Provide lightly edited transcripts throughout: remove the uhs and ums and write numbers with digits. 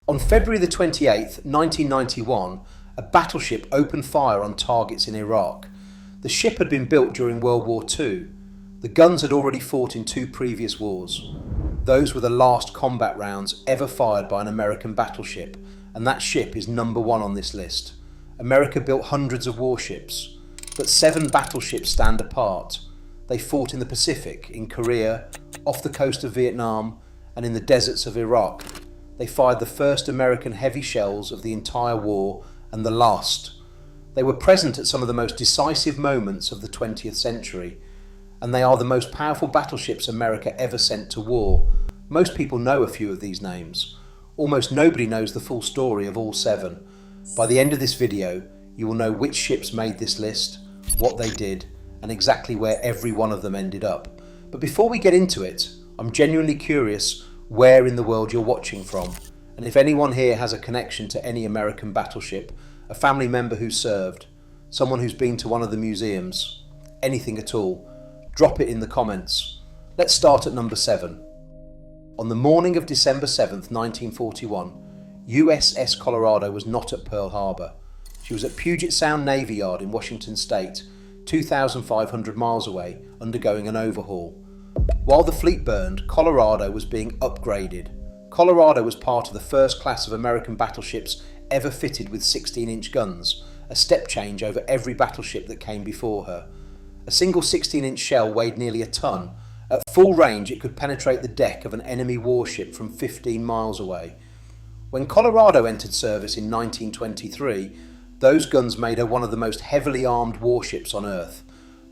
On February the 28th, 1991, a battleship opened fire on targets in Iraq. The ship had been built during World War II. The guns had already fought in 2 previous wars. Those were the last combat rounds ever fired by an American battleship, and that ship is number 1 on this list. America built hundreds of warships, but 7 battleships stand apart. They fought in the Pacific, in Korea, off the coast of Vietnam, and in the deserts of Iraq. They fired the first American heavy shells of the entire war, and the last. They were present at some of the most decisive moments of the 20th century, and they are the most powerful battleships America ever sent to war. Most people know a few of these names. Almost nobody knows the full story of all 7. By the end of this video, you will know which ships made this list, what they did, and exactly where every one of them ended up. But before we get into it, I'm genuinely curious where in the world you're watching from, and if anyone here has a connection to any American battleship, a family member who served, someone who's been to one of the museums, anything at all, drop it in the comments. Let's start at number 7. On the morning of December 7th, 1941, USS Colorado was not at Pearl Harbor. She was at Puget Sound Navy Yard in Washington State, 2,500 miles away, undergoing an overhaul. While the fleet burned, Colorado was being upgraded. Colorado was part of the first class of American battleships ever fitted with 16-inch guns, a step change over every battleship that came before her. A single 16-inch shell weighed nearly a ton. At full range, it could penetrate the deck of an enemy warship from 15 miles away. When Colorado entered service in 1923, those guns made her one of the most heavily armed warships on Earth.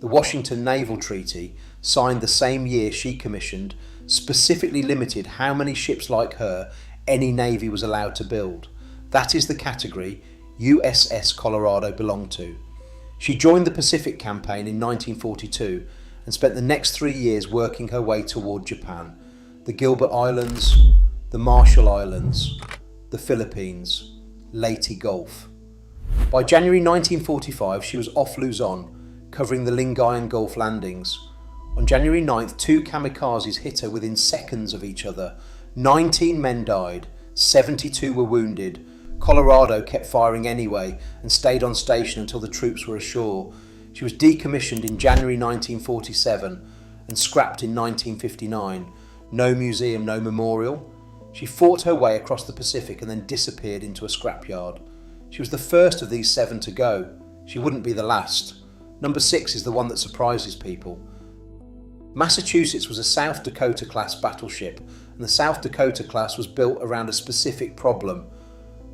The Washington Naval Treaty, signed the same year she commissioned, specifically limited how many ships like her any navy was allowed to build. That is the category USS Colorado belonged to. She joined the Pacific Campaign in 1942 and spent the next 3 years working her way toward Japan, the Gilbert Islands, the Marshall Islands, the Philippines, Leyte Gulf. By January 1945, she was off Luzon, covering the Lingayen Gulf landings. On January 9th, 2 kamikazes hit her within seconds of each other. 19 men died, 72 were wounded. Colorado kept firing anyway and stayed on station until the troops were ashore. She was decommissioned in January 1947 and scrapped in 1959. No museum, no memorial. She fought her way across the Pacific and then disappeared into a scrapyard. She was the first of these 7 to go. She wouldn't be the last. Number 6 is the one that surprises people. Massachusetts was a South Dakota class battleship, and the South Dakota class was built around a specific problem.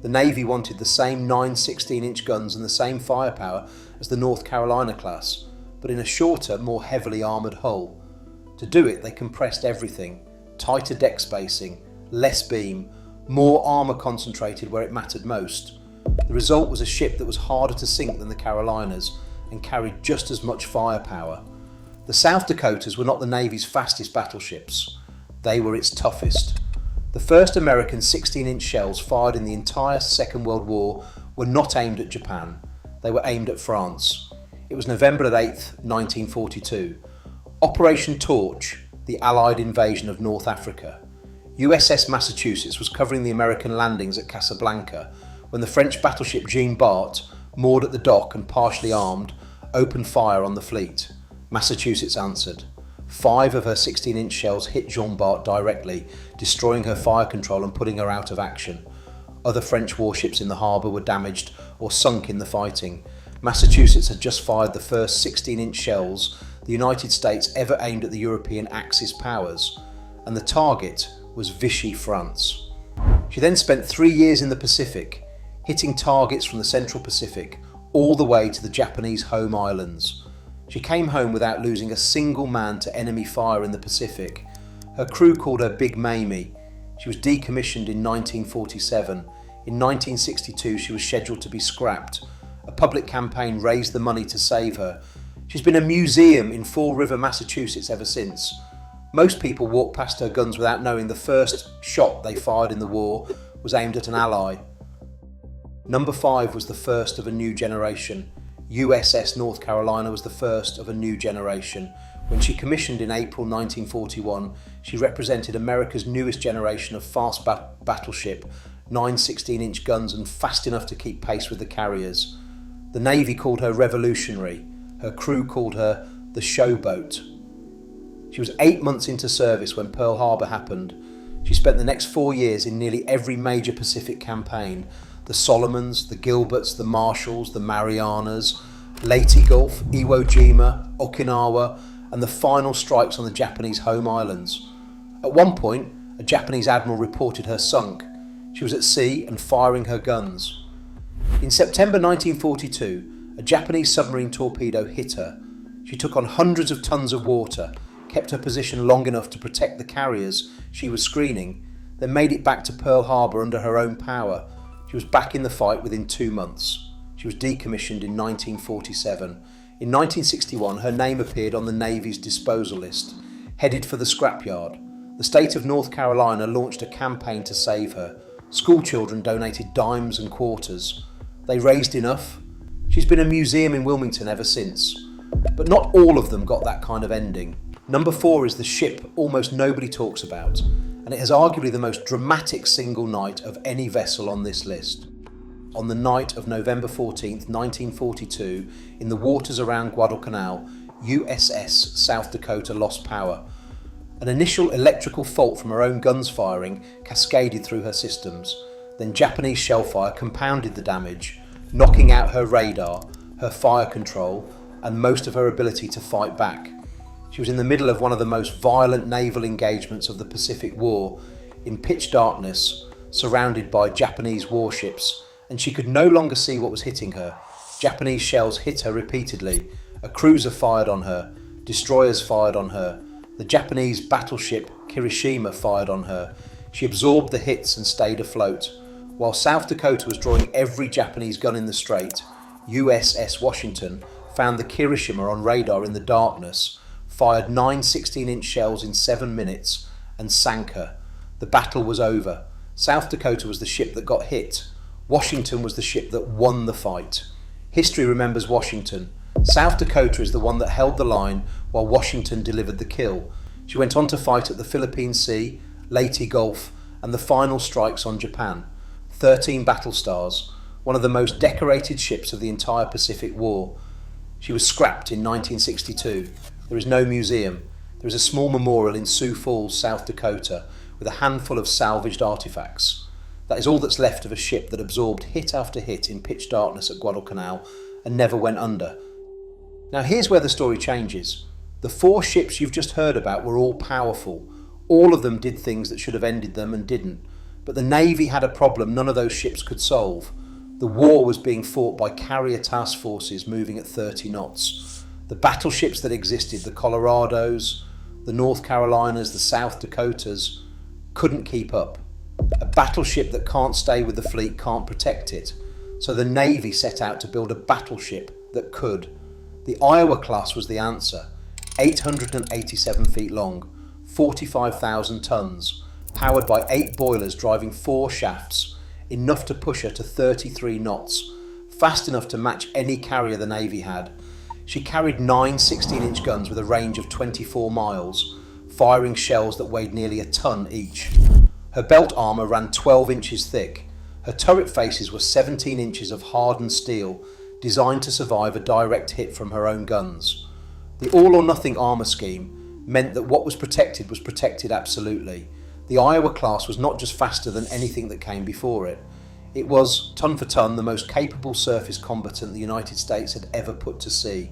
The Navy wanted the same 9 16-inch guns and the same firepower as the North Carolina class, but in a shorter, more heavily armoured hull. To do it, they compressed everything: tighter deck spacing, less beam, more armour concentrated where it mattered most. The result was a ship that was harder to sink than the Carolinas and carried just as much firepower. The South Dakotas were not the Navy's fastest battleships. They were its toughest. The first American 16-inch shells fired in the entire Second World War were not aimed at Japan. They were aimed at France. It was November 8th, 1942. Operation Torch, the Allied invasion of North Africa. USS Massachusetts was covering the American landings at Casablanca when the French battleship Jean Bart, moored at the dock and partially armed, opened fire on the fleet. Massachusetts answered. 5 of her 16-inch shells hit Jean Bart directly, destroying her fire control and putting her out of action. Other French warships in the harbour were damaged or sunk in the fighting. Massachusetts had just fired the first 16-inch shells the United States ever aimed at the European Axis powers, and the target was Vichy, France. She then spent 3 years in the Pacific, hitting targets from the Central Pacific all the way to the Japanese home islands. She came home without losing a single man to enemy fire in the Pacific. Her crew called her Big Mamie. She was decommissioned in 1947. In 1962, she was scheduled to be scrapped. A public campaign raised the money to save her. She's been a museum in Fall River, Massachusetts ever since. Most people walk past her guns without knowing the first shot they fired in the war was aimed at an ally. Number 5 was the first of a new generation. USS North Carolina was the first of a new generation. When she commissioned in April 1941, she represented America's newest generation of fast battleship, 9 16-inch guns and fast enough to keep pace with the carriers. The Navy called her revolutionary. Her crew called her the showboat. She was 8 months into service when Pearl Harbor happened. She spent the next 4 years in nearly every major Pacific campaign: the Solomons, the Gilberts, the Marshalls, the Marianas, Leyte Gulf, Iwo Jima, Okinawa, and the final strikes on the Japanese home islands. At one point, a Japanese admiral reported her sunk. She was at sea and firing her guns. In September 1942, a Japanese submarine torpedo hit her. She took on hundreds of tons of water, kept her position long enough to protect the carriers she was screening, then made it back to Pearl Harbor under her own power. She was back in the fight within 2 months. She was decommissioned in 1947. In 1961, her name appeared on the Navy's disposal list, headed for the scrapyard. The state of North Carolina launched a campaign to save her. School children donated dimes and quarters. They raised enough. She's been a museum in Wilmington ever since. But not all of them got that kind of ending. Number 4 is the ship almost nobody talks about, and it has arguably the most dramatic single night of any vessel on this list. On the night of November 14th, 1942, in the waters around Guadalcanal, USS South Dakota lost power. An initial electrical fault from her own guns firing cascaded through her systems. Then Japanese shellfire compounded the damage, knocking out her radar, her fire control, and most of her ability to fight back. She was in the middle of one of the most violent naval engagements of the Pacific War, in pitch darkness, surrounded by Japanese warships, and she could no longer see what was hitting her. Japanese shells hit her repeatedly. A cruiser fired on her. Destroyers fired on her. The Japanese battleship Kirishima fired on her. She absorbed the hits and stayed afloat. While South Dakota was drawing every Japanese gun in the Strait, USS Washington found the Kirishima on radar in the darkness, fired 9 16-inch shells in 7 minutes, and sank her. The battle was over. South Dakota was the ship that got hit. Washington was the ship that won the fight. History remembers Washington. South Dakota is the one that held the line while Washington delivered the kill. She went on to fight at the Philippine Sea, Leyte Gulf, and the final strikes on Japan. 13 battle stars, one of the most decorated ships of the entire Pacific War. She was scrapped in 1962. There is no museum. There is a small memorial in Sioux Falls, South Dakota, with a handful of salvaged artifacts. That is all that's left of a ship that absorbed hit after hit in pitch darkness at Guadalcanal and never went under. Now here's where the story changes. The 4 ships you've just heard about were all powerful. All of them did things that should have ended them and didn't. But the Navy had a problem none of those ships could solve. The war was being fought by carrier task forces moving at 30 knots. The battleships that existed, the Colorados, the North Carolinas, the South Dakotas, couldn't keep up. A battleship that can't stay with the fleet can't protect it. So the Navy set out to build a battleship that could. The Iowa class was the answer. 887 feet long, 45,000 tons, powered by 8 boilers driving 4 shafts, enough to push her to 33 knots, fast enough to match any carrier the Navy had. She carried 9 16-inch guns with a range of 24 miles, firing shells that weighed nearly a ton each. Her belt armour ran 12 inches thick. Her turret faces were 17 inches of hardened steel, designed to survive a direct hit from her own guns. The all-or-nothing armour scheme meant that what was protected absolutely. The Iowa class was not just faster than anything that came before it. It was, ton for ton, the most capable surface combatant the United States had ever put to sea.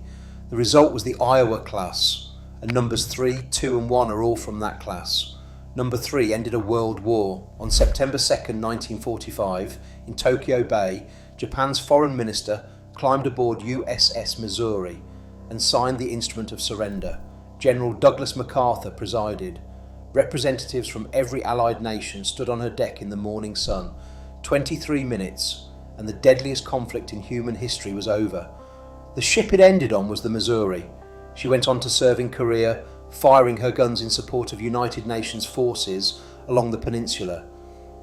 The result was the Iowa class, and numbers 3, 2 and 1 are all from that class. Number 3 ended a world war. On September 2nd, 1945, in Tokyo Bay, Japan's foreign minister climbed aboard USS Missouri and signed the instrument of surrender. General Douglas MacArthur presided. Representatives from every Allied nation stood on her deck in the morning sun. 23 minutes, and the deadliest conflict in human history was over. The ship it ended on was the Missouri. She went on to serve in Korea, firing her guns in support of United Nations forces along the peninsula.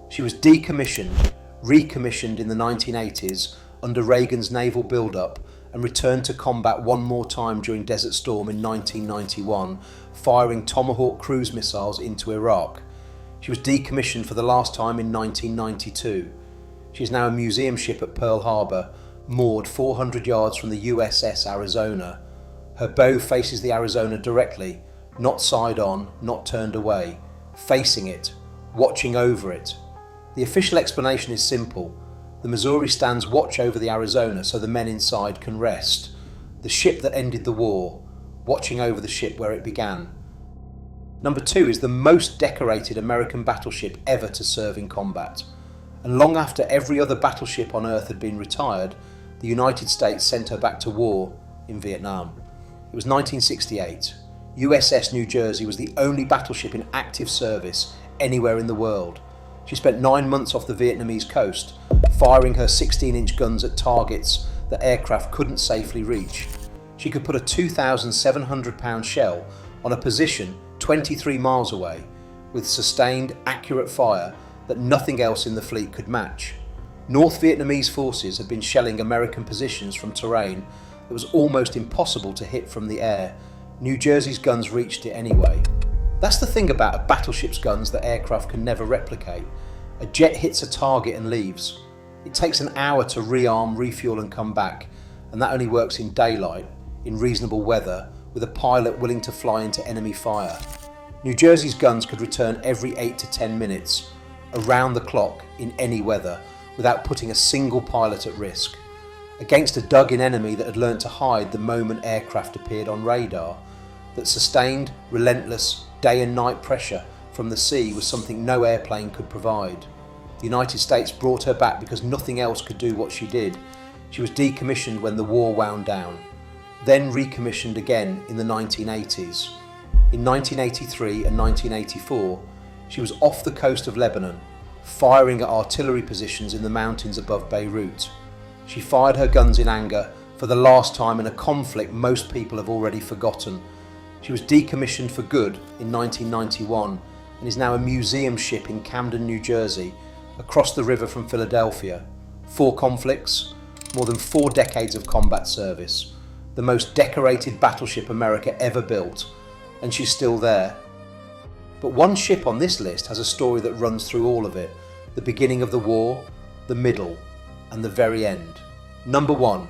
She was decommissioned, recommissioned in the 1980s under Reagan's naval build-up, and returned to combat one more time during Desert Storm in 1991, firing Tomahawk cruise missiles into Iraq. She was decommissioned for the last time in 1992. She is now a museum ship at Pearl Harbor, moored 400 yards from the USS Arizona. Her bow faces the Arizona directly, not side on, not turned away, facing it, watching over it. The official explanation is simple. The Missouri stands watch over the Arizona so the men inside can rest. The ship that ended the war, watching over the ship where it began. Number 2 is the most decorated American battleship ever to serve in combat. And long after every other battleship on Earth had been retired, the United States sent her back to war in Vietnam. It was 1968. USS New Jersey was the only battleship in active service anywhere in the world. She spent 9 months off the Vietnamese coast, firing her 16-inch guns at targets that aircraft couldn't safely reach. She could put a 2,700-pound shell on a position 23 miles away, with sustained, accurate fire that nothing else in the fleet could match. North Vietnamese forces had been shelling American positions from terrain that was almost impossible to hit from the air. New Jersey's guns reached it anyway. That's the thing about a battleship's guns that aircraft can never replicate. A jet hits a target and leaves. It takes an hour to rearm, refuel and come back, and that only works in daylight, in reasonable weather, with a pilot willing to fly into enemy fire. New Jersey's guns could return every 8 to 10 minutes, around the clock, in any weather, without putting a single pilot at risk. Against a dug-in enemy that had learnt to hide the moment aircraft appeared on radar, that sustained, relentless, day and night pressure from the sea was something no airplane could provide. The United States brought her back because nothing else could do what she did. She was decommissioned when the war wound down, then recommissioned again in the 1980s. In 1983 and 1984, she was off the coast of Lebanon, firing at artillery positions in the mountains above Beirut. She fired her guns in anger for the last time in a conflict most people have already forgotten. She was decommissioned for good in 1991 and is now a museum ship in Camden, New Jersey, across the river from Philadelphia. 4 conflicts, more than 4 decades of combat service, the most decorated battleship America ever built, and she's still there. But one ship on this list has a story that runs through all of it, the beginning of the war, the middle, and the very end. Number 1.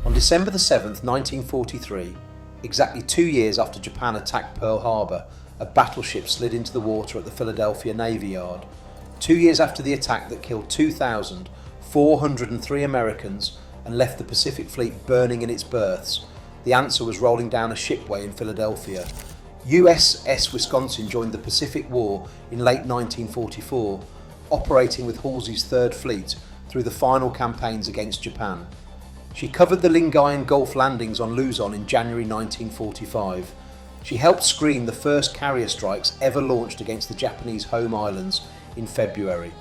On December the 7th, 1943, exactly 2 years after Japan attacked Pearl Harbor, a battleship slid into the water at the Philadelphia Navy Yard. 2 years after the attack that killed 2,403 Americans and left the Pacific Fleet burning in its berths, the answer was rolling down a shipway in Philadelphia. USS Wisconsin joined the Pacific War in late 1944, operating with Halsey's 3rd Fleet through the final campaigns against Japan. She covered the Lingayen Gulf landings on Luzon in January 1945. She helped screen the first carrier strikes ever launched against the Japanese home islands in February.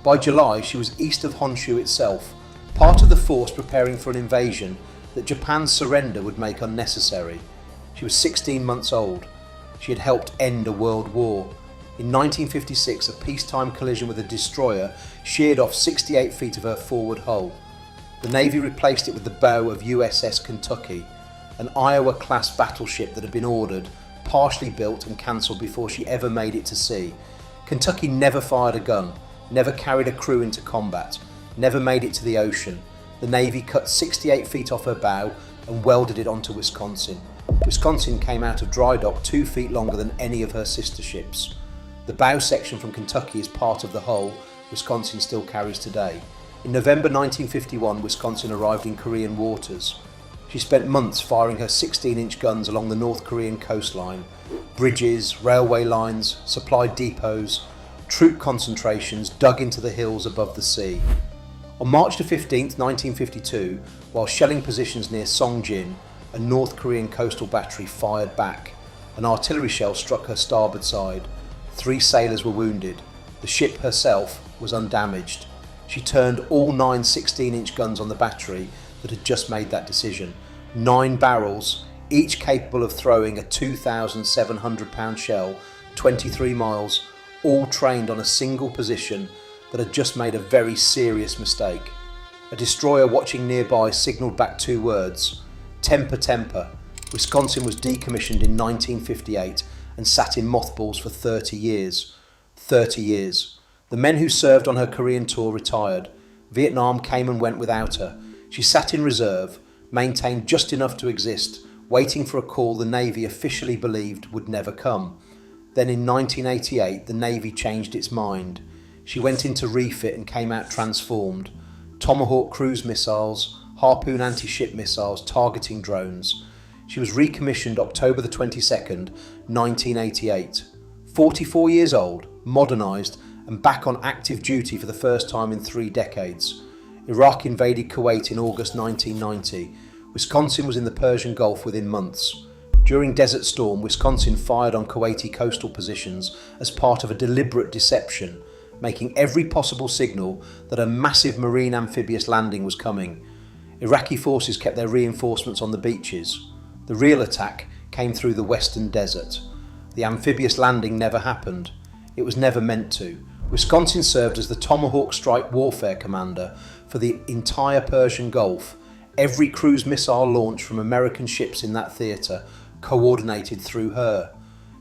By July, she was east of Honshu itself, part of the force preparing for an invasion that Japan's surrender would make unnecessary. She was 16 months old. She had helped end a world war. In 1956, a peacetime collision with a destroyer sheared off 68 feet of her forward hull. The Navy replaced it with the bow of USS Kentucky, an Iowa-class battleship that had been ordered, partially built and cancelled before she ever made it to sea. Kentucky never fired a gun, never carried a crew into combat, never made it to the ocean. The Navy cut 68 feet off her bow and welded it onto Wisconsin. Wisconsin came out of dry dock 2 feet longer than any of her sister ships. The bow section from Kentucky is part of the hull Wisconsin still carries today. In November 1951, Wisconsin arrived in Korean waters. She spent months firing her 16-inch guns along the North Korean coastline. Bridges, railway lines, supply depots, troop concentrations dug into the hills above the sea. On March 15, 1952, while shelling positions near Songjin, a North Korean coastal battery fired back. An artillery shell struck her starboard side. 3 sailors were wounded. The ship herself was undamaged. She turned all 9 16-inch guns on the battery that had just made that decision. 9 barrels, each capable of throwing a 2,700-pound shell, 23 miles, all trained on a single position that had just made a very serious mistake. A destroyer watching nearby signalled back 2 words, "Temper, temper." Wisconsin was decommissioned in 1958 and sat in mothballs for 30 years. 30 years. The men who served on her Korean tour retired. Vietnam came and went without her. She sat in reserve, maintained just enough to exist, waiting for a call the Navy officially believed would never come. Then in 1988, the Navy changed its mind. She went into refit and came out transformed. Tomahawk cruise missiles, Harpoon anti-ship missiles, targeting drones. She was recommissioned October the 22nd, 1988. 44 years old, modernised, and back on active duty for the first time in 3 decades. Iraq invaded Kuwait in August 1990. Wisconsin was in the Persian Gulf within months. During Desert Storm, Wisconsin fired on Kuwaiti coastal positions as part of a deliberate deception, making every possible signal that a massive marine amphibious landing was coming. Iraqi forces kept their reinforcements on the beaches. The real attack came through the western desert. The amphibious landing never happened. It was never meant to. Wisconsin served as the Tomahawk Strike Warfare Commander for the entire Persian Gulf. Every cruise missile launch from American ships in that theatre coordinated through her.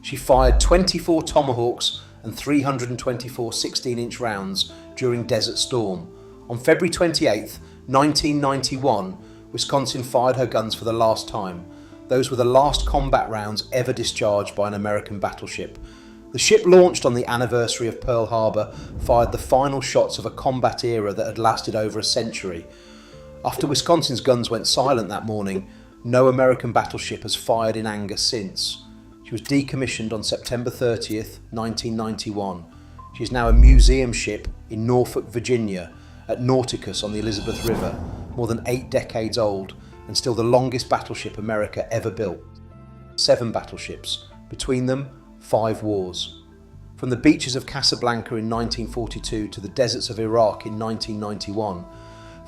She fired 24 Tomahawks and 324 16-inch rounds during Desert Storm. On February 28, 1991, Wisconsin fired her guns for the last time. Those were the last combat rounds ever discharged by an American battleship. The ship, launched on the anniversary of Pearl Harbor, fired the final shots of a combat era that had lasted over a century. After Wisconsin's guns went silent that morning, no American battleship has fired in anger since. She was decommissioned on September 30th, 1991. She is now a museum ship in Norfolk, Virginia, at Nauticus on the Elizabeth River, more than 8 decades old, and still the longest battleship America ever built. 7 battleships, between them 5 wars. From the beaches of Casablanca in 1942 to the deserts of Iraq in 1991,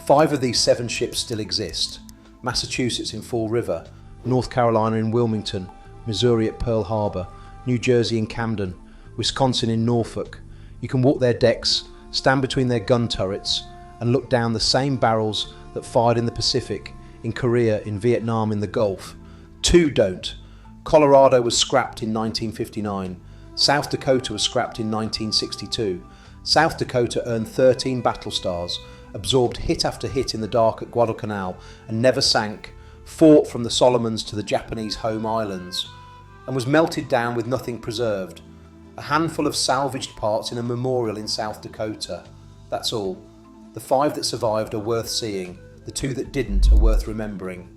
5 of these 7 ships still exist. Massachusetts in Fall River, North Carolina in Wilmington, Missouri at Pearl Harbor, New Jersey in Camden, Wisconsin in Norfolk. You can walk their decks, stand between their gun turrets, and look down the same barrels that fired in the Pacific, in Korea, in Vietnam, in the Gulf. 2 don't. Colorado was scrapped in 1959. South Dakota was scrapped in 1962. South Dakota earned 13 battle stars, absorbed hit after hit in the dark at Guadalcanal, and never sank, fought from the Solomons to the Japanese home islands, and was melted down with nothing preserved. A handful of salvaged parts in a memorial in South Dakota. That's all. The 5 that survived are worth seeing. The 2 that didn't are worth remembering.